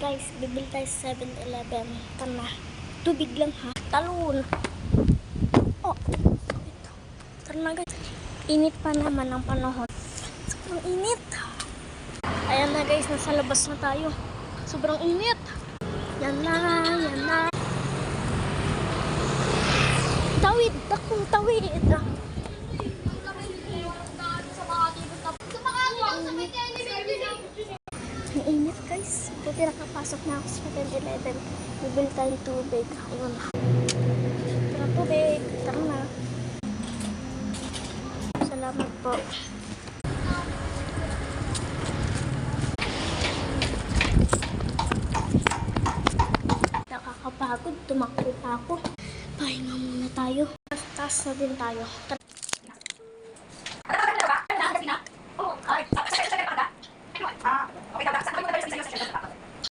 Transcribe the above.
Guys, bibili tayo sa 7-Eleven. Tara na. Tubig lang ha. Talon. Oh. Tara na guys. Init pa naman ang panahon. Sobrang init. Ayan na guys, nasa labas na tayo. Sobrang init. Yan na, yan na. Tawid, ako, tawid. Mainit guys. Buti nakapasok na ako sa 7-Eleven. Bibili tayong tubig. Ayun. Tara tubig. Tara na. Salamat po. Nakakapagod. Tumakbo pa ako. Pahinga muna tayo. Taas na din tayo.